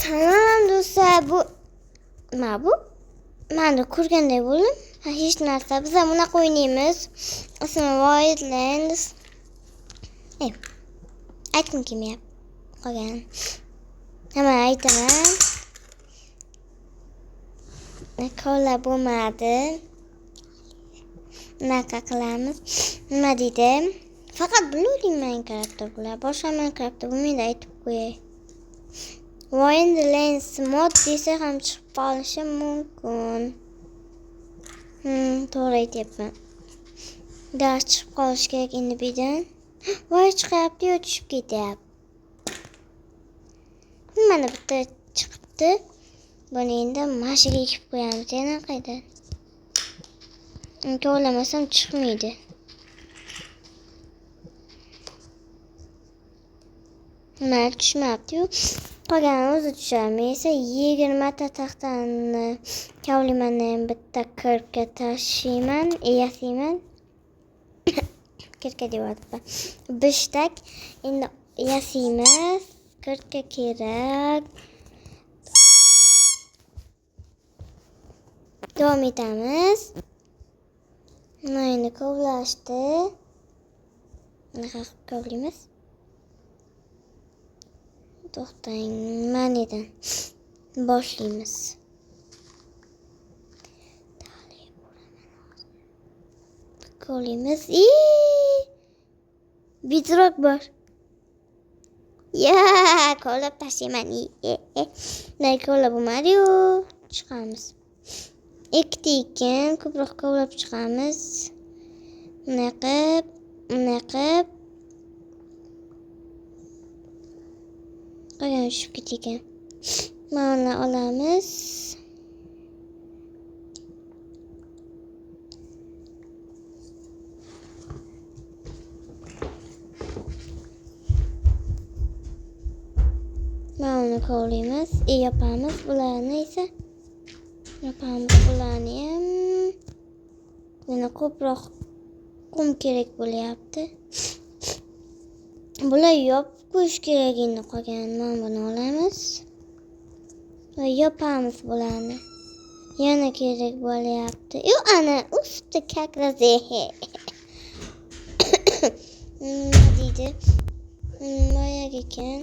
Salom do'stlar, bu nima bu? Men de ko'rganday bo'ldim. Hech narsa. Biz ham bunaqa o'ynaymiz. Ismi Wildlands. Aytgim kelmayapti. Qolgan. Hamma aytaman. Ko'la bo'lmadi. Bunaqa qilamiz. Nima deydi? Faqat Blooding Minecraftda bular. Boshqa Minecraftda bo'lmaydi, aytib qo'yay. Wildlands mod desa ham chiqib qolishi mumkin. To'g'ri aytyapman. Dars chiqib qolish kerak endi birdan. Voy chiqyapti, yo tushib ketyapti. Mana bitta chiqibdi. Buni endi mashaga ekib qo'yamiz. Yana qayda? To'g'lamasam chiqmaydi. Mana tushmabdi-yu. Qolgani o'zi tushadi. Esa 20 ta taxtani kavlimani ham bitta 40 ga tashiyman, yasayman. 40 ga deyapman. 5 tak endi yasaymiz. 40 ga kerak. Davom etamiz. Mana endi kovlashdi. Bunaqa qilib kovlaymiz. To'xtang, manidan boshlaymiz. Qo'limiz bedrock bor. Ya, qo'lab tashlayman. Nay qo'lab bo'lmadi-yu. Chiqamiz. Ikkita ekan, ko'proq qo'lab chiqamiz. Bunaqa. Qolgan tushib ketgan. Mana olamiz. Mana kovlaymiz. Yapamiz bularni esa. Yapamiz bularni ham. Yana ko'proq qum kerak bo'lyapti. Bular yopib qo'yish kerak endi qolgan. Mana buni olamiz. Va yopamiz bularni. Yana kerak bo'lyapti. Yo, ana ustda kakraze. Nima deydi? Boyag ekan.